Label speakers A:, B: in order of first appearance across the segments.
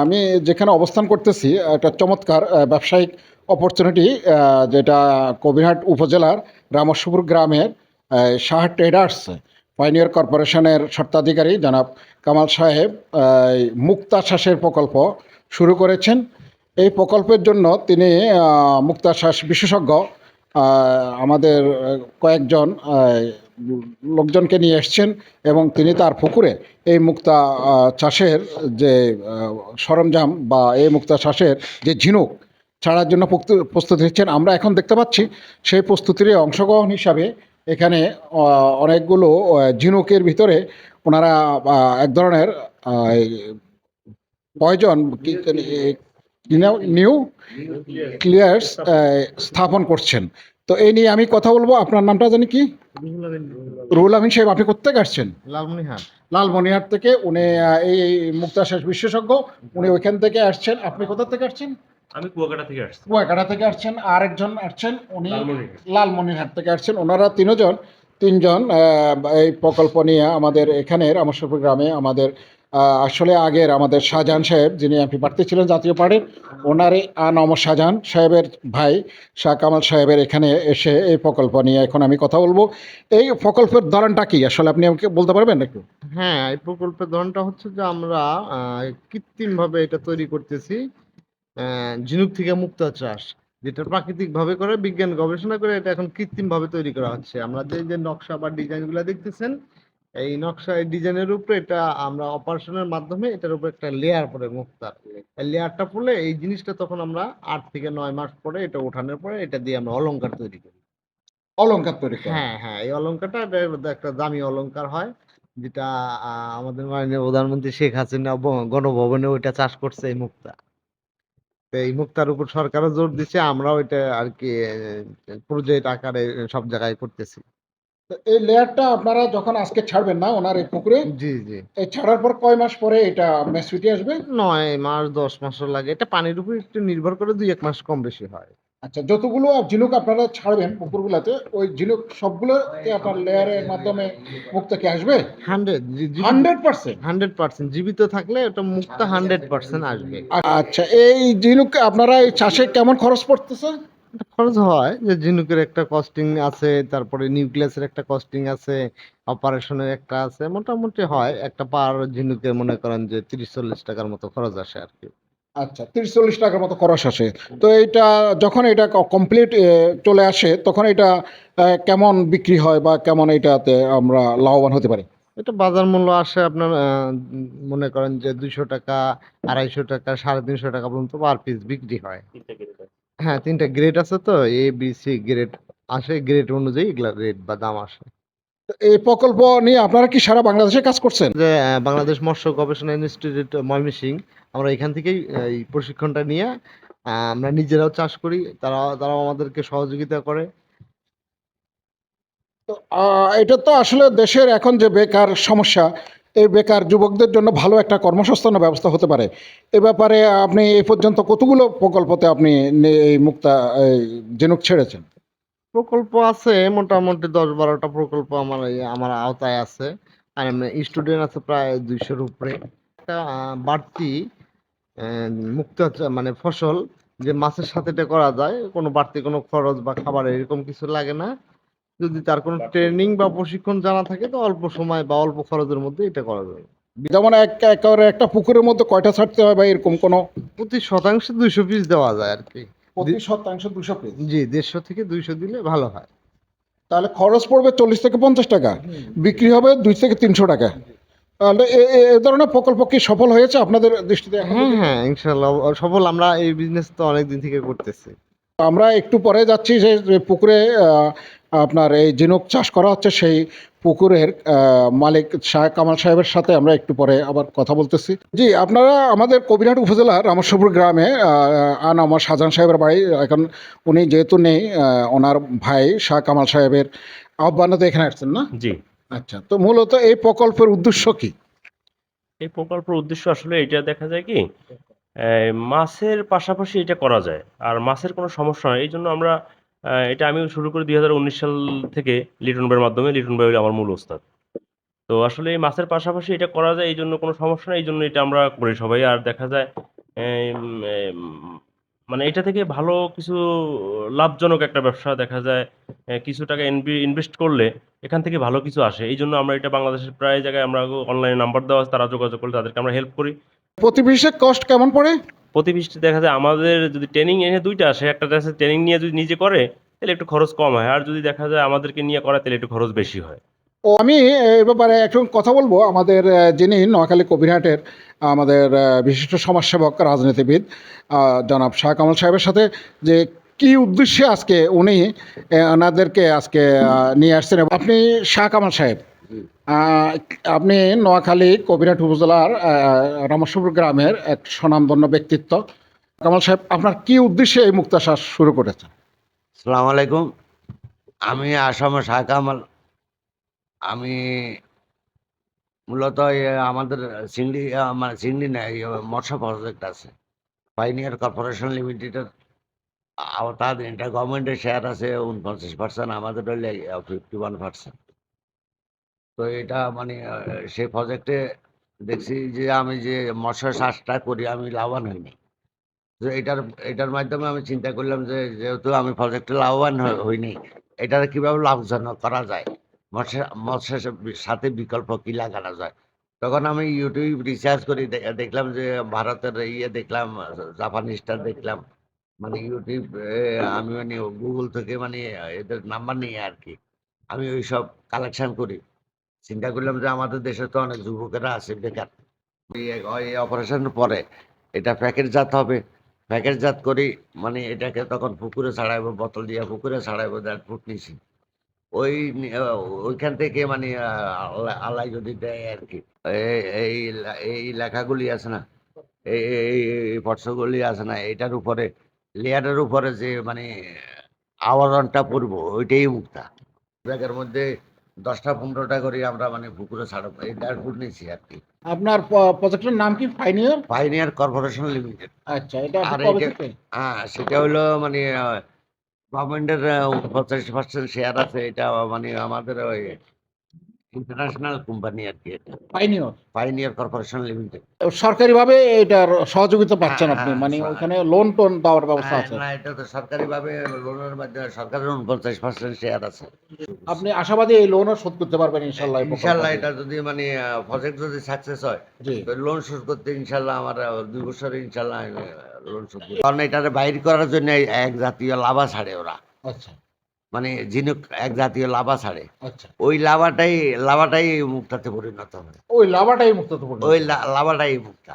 A: আমি যেখানে অবস্থান করতেছি একটা চমৎকার ব্যবসায়িক অপরচুনিটি, যেটা কবিরহাট উপজেলার রামেশ্বরপুর গ্রামের শাহ ট্রেডার্স পাইনিয়ার কর্পোরেশনের স্বত্বাধিকারী জনাব কামাল সাহেব মুক্তা চাষের প্রকল্প শুরু করেছেন। এই প্রকল্পের জন্য তিনি মুক্তা চাষ বিশেষজ্ঞ আমাদের কয়েকজন লোকজনকে নিয়ে এসছেন এবং তিনি তার পুকুরে এই মুক্তা চাষের যে সরঞ্জাম বা এই মুক্তা চাষের যে ঝিনুক ছাড়ার জন্য প্রস্তুতি নিচ্ছেন। আমরা এখন দেখতে পাচ্ছি সেই প্রস্তুতির অংশগ্রহণ হিসাবে এখানে অনেকগুলো ঝিনুকের ভিতরে ওনারা এক ধরনের পয়জন নিউ ক্লিয়ার্স স্থাপন করছেন। তো এই নিয়ে আমি কথা বলবো। আপনার নামটা জানি কি? রুহুল আমিন সাহেব, আপনি কোথেকে আসছেন? লালমনিরহাট থেকে। উনি এই মুক্তা চাষ বিশেষজ্ঞ, উনি ওইখান থেকে আসছেন। আপনি কোথা থেকে আসছেন?
B: আমি কুয়াকাটা থেকে আসছি।
A: কুয়াকাটা থেকে আসছেন। আরেকজন আসছেন, উনি লালমনিরহাট থেকে আসছেন। ওনারা তিনজন এই প্রকল্প নিয়ে আমাদের এখানে রামেশ্বরপুর গ্রামে আমাদের আসলে আগের আমাদের শাহজাহান সাহেব, যিনি এমপি প্রার্থী ছিলেন জাতীয় পার্টির, ওনারই নমর শাহজাহান সাহেবের ভাই শাহ কামাল সাহেবের এখানে এসে এই প্রকল্প নিয়ে এখন আমি কথা বলবো। এই প্রকল্পের ধরনটা কি আসলে আপনি আমাকে বলতে পারবেন একটু?
C: হ্যাঁ, এই প্রকল্পের ধরনটা হচ্ছে যে আমরা কৃত্রিমভাবে এটা তৈরি করতেছি। ঝিনুক থেকে মুক্তা চাষ, যেটা প্রাকৃতিকভাবে করে বিজ্ঞান গবেষণা করে এটা এখন কৃত্রিমভাবে তৈরি করা হচ্ছে। আমরা যে নকশা বা ডিজাইনগুলো দেখতেছেন, এই নকশা এই ডিজাইনের উপরে এটা আমরা অপারেশনের মাধ্যমে এটার উপরে একটা লেয়ার পড়ে মুক্তার। এই লেয়ারটা পড়লে এই জিনিসটা তখন আমরা 8 থেকে 9 মাস পরে এটা ওঠানোর পরে এটা দিয়ে আমরা অলংকার তৈরি করি।
A: অলংকার তৈরি করা?
C: হ্যাঁ, হ্যাঁ, এই অলংকারটা একটা দামি অলংকার হয়, যেটা আমাদের মাননীয় প্রধানমন্ত্রী শেখ হাসিনা গণভবনে ওইটা চাষ করছে এই মুক্তা। তো এই মুক্তার উপর সরকারও জোর দিচ্ছে, আমরাও এটা আর কি প্রজেক্ট আকারে সব জায়গায় করতেছি।
A: তো এই লেয়ারটা আপনারা যখন আজকে ছাড়বেন না ওনার এই পুকুরে,
C: জি, জি।
A: এই ছাড়ার পর কয় মাস পরে এটা ম্যাচুরিটি আসবে?
C: 9 মাস 10 মাসও লাগে। এটা পানির উপর একটু নির্ভর করে 2-1 মাস কম বেশি হয়।
A: আচ্ছা, যতগুলো ঝিনুক আপনারা ছাড়বেন পুকুরগুলোতে, ওই ঝিনুক সবগুলোকে আপনার লেয়ারের মাধ্যমে মুক্তা কি আসবে?
C: 100
A: 100%?
C: 100% জীবিত থাকলে ওটা মুক্তা 100% আসবে।
A: আচ্ছা, এই ঝিনুক আপনারা এই চাষে কেমন খরচ পড়তেছে?
C: একটা খরচ হয় যে ঝিনুকের একটা কস্টিং আছে, তারপরে নিউক্লিয়াসের একটা কস্টিং আছে, অপারেশনের একটা আছে। মোটামুটি হয় একটা পার ঝিনুকে মনে করেন যে 30-40 টাকার মতো খরচ আসে আর কি।
A: আচ্ছা, 30-40 টাকার মতো খরচ আসে। তো এইটা যখন এটা কমপ্লিট চলে আসে তখন এটা কেমন বিক্রি হয় বা কেমন এটাতে আমরা লাভবান হতে পারি?
C: এটা বাজার মূল্য আসে আপনার মনে করেন যে 200 টাকা, 250 টাকা, 350 টাকা পর্যন্ত পার পিস বিক্রি হয়। হ্যাঁ, 3টা গ্রেড আছে তো, এ, বি, সি গ্রেড আসে। গ্রেড অনুযায়ী এগুলা রেট বা দাম আসে।
A: তো এই প্রকল্প নিয়ে আপনারা কি সারা বাংলাদেশে কাজ করছেন?
C: যে বাংলাদেশ মৎস্য গবেষণা ইনস্টিটিউট ময়মনসিংহ, আমরা এখান থেকেই এই প্রশিক্ষণটা নিয়ে আমরা নিজেরাও চাষ করি। তারাও আমাদেরকে সহযোগিতা করে।
A: তো এটা তো আসলে দেশের এখন যে বেকার সমস্যা, এই বেকার যুবকদের জন্য ভালো একটা কর্মসংস্থানের ব্যবস্থা হতে পারে। এ ব্যাপারে আপনি এই পর্যন্ত কতগুলো প্রকল্পতে আপনি এই মুক্তা এই ঝিনুক ছেড়েছেন?
C: প্রকল্প আছে মোটামুটি 10-12টা প্রকল্প আমার আওতায় আছে। আর স্টুডেন্ট আছে প্রায় 200-র উপরে। একটা বাড়তি মানে ফসল যে মাছের সাথে এটা করা যায়, কোনো বাড়তি কোনো খরচ বা খাবার এরকম কিছু লাগে না। যদি তার কোনো ট্রেনিং বা প্রশিক্ষণ জানা থাকে তো অল্প সময় বা অল্প খরচের মধ্যে এটা করা যাবে।
A: যেমন একেবারে একটা পুকুরের মধ্যে কয়টা ছাড়তে হয় বা এরকম কোনো?
C: প্রতি শতাংশে 200 পিস দেওয়া যায় আর কি।
A: প্রতি শতাংশ 200 পিস?
C: জি, 150 থেকে 200 দিলে ভালো হয়।
A: তাহলে খরচ পড়বে 40 থেকে 50 টাকা, বিক্রি হবে 200 থেকে 300 টাকা। তাহলে এ ধরনের প্রকল্প কি সফল হয়েছে আপনাদের দৃষ্টিতে এখন?
C: হ্যাঁ, হ্যাঁ, ইনশাল্লাহ সফল। আমরা এই বিজনেস তো অনেকদিন থেকে করতেছি।
A: আমরা একটু পরে যাচ্ছি যে যে পুকুরে আপনার এই ঝিনুক চাষ করা হচ্ছে, সেই পুকুরের মালিক শাহ কামাল সাহেবের সাথে আমরা একটু পরে আবার কথা বলতেছি। জি, আপনারা আমাদের কবিরহাট উপজেলার রামেশ্বরপুর গ্রামে আমার শাহজাহান সাহেবের বাড়ি। এখন উনি যেহেতু নেই, ওনার ভাই শাহ কামাল সাহেবের আহ্বানে তো এখানে আসছেন না?
B: জি।
A: আচ্ছা, তো মূলত এই প্রকল্পের উদ্দেশ্য কি?
B: এই প্রকল্পের উদ্দেশ্য আসলে এটা দেখা যায় কি, মাছের পাশাপাশি এটা করা যায়। আর মাছের কোনো সমস্যা হয়। এইজন্য আমরা এটা আমিও শুরু করি 2019 সাল থেকে লিটন ভাইয়ের মাধ্যমে। লিটন ভাই হলো আমার মূল ওস্তাদ। তো আসলে এই মাছের পাশাপাশি এটা করা যায়, এইজন্য কোনো সমস্যা নাই। এইজন্য এটা আমরা করি সবাই। আর দেখা যায় মানে এটা থেকে ভালো কিছু লাভজনক একটা ব্যবসা দেখা যায়। কিছু টাকা ইনভেস্ট করলে এখান থেকে ভালো কিছু আসে। এই জন্য আমরা এটা বাংলাদেশের প্রায় জায়গায় আমরা অনলাইনে নাম্বার দেওয়া আছে, তারা যোগাযোগ করলে তাদেরকে আমরা হেল্প করি।
A: প্রতি পিসে কস্ট কেমন পড়ে?
B: প্রতি পিসটি দেখা যায় আমাদের যদি ট্রেনিং এনে দুইটা আসে, একটা দেখা যাচ্ছে ট্রেনিং নিয়ে যদি নিজে করে তাহলে একটু খরচ কম হয়, আর যদি দেখা যায় আমাদেরকে নিয়ে করে তাহলে একটু খরচ বেশি হয়।
A: ও আমি এ ব্যাপারে একটু কথা বলবো আমাদের যিনি নোয়াখালী কবিরহাটের আমাদের বিশিষ্ট সমাজসেবক রাজনীতিবিদ জনাব শাহ কামাল সাহেবের সাথে, যে কি উদ্দেশ্যে আজকে উনি ওনাদেরকে আজকে নিয়ে আসছেন। আপনি শাহ কামাল সাহেব, আহ, আপনি নোয়াখালী কবিরহাট উপজেলার রামেশ্বরপুর গ্রামের এক স্বনামধন্য ব্যক্তিত্ব। কামাল সাহেব, আপনার কি উদ্দেশ্যে এই মুক্তা চাষ শুরু করেছেন?
D: আসসালামু আলাইকুম। আমি আসামের শাহ কামাল। আমি মূলত আমাদের সিংড়ি মানে সিংড়ি না, মৎস্য প্রজেক্ট আছে পাইনিয়ার কর্পোরেশন লিমিটেডের আওতাধীন। এটা গভর্নমেন্টের শেয়ার আছে 49%, আমাদের হইলে 51%। তো এটা মানে সেই প্রজেক্টে দেখছি যে আমি যে মৎস্য চাষটা করি আমি লাভবান হইনি। তো এটার এটার মাধ্যমে আমি চিন্তা করলাম যে যেহেতু আমি প্রজেক্টে লাভবান হইনি, এটার কিভাবে লাভজনক করা যায়, মৎস্যের সাথে বিকল্প কি লাগানো যায়। তখন আমি ইউটিউব রিসার্চ করি, দেখলাম যে ভারতের দেখলাম, জাপানিজটা দেখলাম, মানে ইউটিউব আমি মানে গুগল থেকে মানে এদের নাম্বার নিয়ে আর কি আমি ওই সব কালেকশন করি। চিন্তা করলাম যে আমাদের দেশে তো অনেক যুবকেরা আছে বেকার, এই অপারেশনের পরে এটা প্যাকেটজাত হবে। প্যাকেটজাত করি মানে এটাকে তখন পুকুরে ছাড়াইবো, বোতল দিয়ে পুকুরে ছাড়াইবো, দ্যাট ফুট নিছি ওই ওইখান থেকে মানে আল্লাহ যদি দেয় আর কি। এই লেখাগুলি আছে না, এই পটসগুলি আছে না, এটার উপরে লেয়ারের উপরে যে মানে আবরণটা পড়বো ওইটাই মুক্তা। ব্যাগের মধ্যে 10টা 15টা করে আমরা মানে পুকুরে ছাড়াবো, এই 1.5 ফুট নিছি আর কি।
A: আপনার প্রজেক্টের নাম কি? ফাইনিয়ার?
D: Pioneer Corporation Limited.
A: আচ্ছা, এটা
D: আর
A: কবে
D: এটা
A: থেকে?
D: হ্যাঁ, সেটা হলো মানে গভর্নমেন্টের 49% শেয়ার আছে। এটা মানে আমাদের ওই ইন্টারন্যাশনাল কোম্পানি আর কি। এটা
A: পাইনিয়র
D: পাইনিয়ার কর্পোরেশন লিমিটেড।
A: সরকারিভাবে এটার সহযোগিতা পাচ্ছেন আপনি,
D: হ্যাঁ,
A: মানে ওখানে লোন টোন দেওয়ার ব্যবস্থা আছে?
D: না, এটা তো সরকারিভাবে লোনের মাধ্যমে সরকারের 49% শেয়ার আছে।
A: আপনি আশাবাদী এই লোনও শোধ করতে পারবেন ইনশাল্লাহ? এই
D: ইনশাল্লাহ
A: প্রকল্প
D: এটা যদি মানে প্রজেক্ট যদি সাকসেস হয়,
A: জি।
D: লোন শোধ করতে ইনশাল্লাহ আমার 2 বছরে ইনশাল্লাহ লোন শোধ করব। কারণ এটারে বাইর করার জন্য এক জাতীয় লাভা ছাড়ে ওরা,
A: আচ্ছা
D: মানে ঝিনুক এক জাতীয় লাভা ছাড়ে।
A: আচ্ছা,
D: ওই লাভাটাই মুক্তাতে পরিণত হয়।
A: ওই লাভাটাই মুক্ত তো পড়বে।
D: ওই লাভাটাই মুক্তা।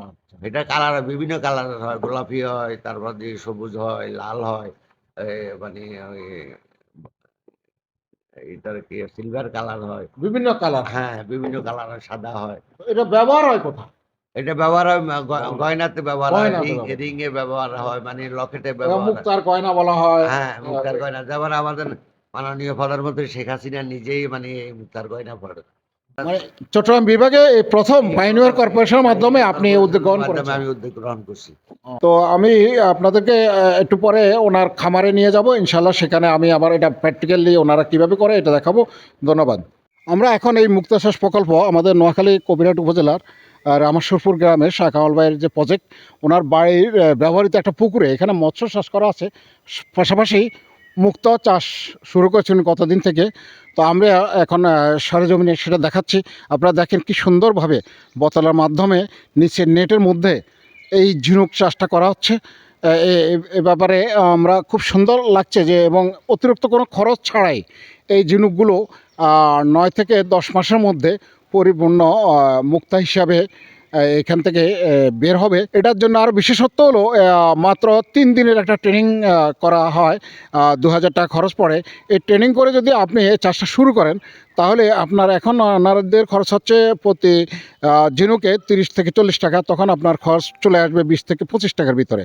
A: আচ্ছা,
D: এটা কালার বিভিন্ন কালারের হয়, গোলাপি হয়, তারপর দিয়ে সবুজ হয়, লাল হয়, মানে ওই এটার কি সিলভার কালার হয়।
A: বিভিন্ন কালার।
D: হ্যাঁ, বিভিন্ন কালার হয়, সাদা হয়।
A: এটা ব্যবহার হয় কোথায়?
D: এটা ব্যবহার হয় গয়নাতে ব্যবহার হয়,
A: গয়নাতে ব্যবহার।
D: রিং এ ব্যবহার হয়, মানে লকেটে
A: এটা
D: ব্যবহার হয়।
A: মুক্তার গয়না বলা হয়।
D: হ্যাঁ, মুক্তার গয়না। যেমন আমাদের মাননীয় প্রধানমন্ত্রী শেখ হাসিনা নিজেই মানে এই মুক্তার গয়না পড়ে।
A: মানে চট্টগ্রাম বিভাগে এই প্রথম পাইনিয়র কর্পোরেশনের মাধ্যমে আপনি এই উদ্যোগ গ্রহণ করেছেন।
D: আমি উদ্যোগ গ্রহণ করছি।
A: তো আমি আপনাদেরকে একটু পরে ওনার খামারে নিয়ে যাব ইনশাল্লাহ, সেখানে আমি আবার এটা প্র্যাকটিক্যালি ওনারা কীভাবে করে এটা দেখাবো। ধন্যবাদ। আমরা এখন এই মুক্তা চাষ প্রকল্প আমাদের নোয়াখালী কবিরহাট উপজেলার রামেশ্বরপুর গ্রামের শাহ কামাল ভাইয়ের যে প্রজেক্ট, ওনার বাড়ির ব্যবহৃত একটা পুকুরে এখানে মৎস্য চাষ করা আছে, পাশাপাশি মুক্তা চাষ শুরু করেছেন কতদিন থেকে। তো আমরা এখন সরেজমিনে সেটা দেখাচ্ছি। আপনারা দেখেন কি সুন্দরভাবে বোতলের মাধ্যমে নিচে নেটের মধ্যে এই ঝিনুক চাষটা করা হচ্ছে। এ ব্যাপারে আমরা খুব সুন্দর লাগছে যে, এবং অতিরিক্ত কোনো খরচ ছাড়াই এই ঝিনুকগুলো 9 থেকে 10 মাসের মধ্যে পরিপূর্ণ মুক্তা হিসাবে এখান থেকে বের হবে। এটার জন্য আরও বিশেষত্ব হলো মাত্র 3 দিনের একটা ট্রেনিং করা হয়, 2000 টাকা খরচ পড়ে। এই ট্রেনিং করে যদি আপনি এই চাষটা শুরু করেন তাহলে আপনার এখন আপনাদের খরচ হচ্ছে প্রতি ঝিনুকে 30 থেকে 40 টাকা, তখন আপনার খরচ চলে আসবে 20 থেকে 25 টাকার ভিতরে।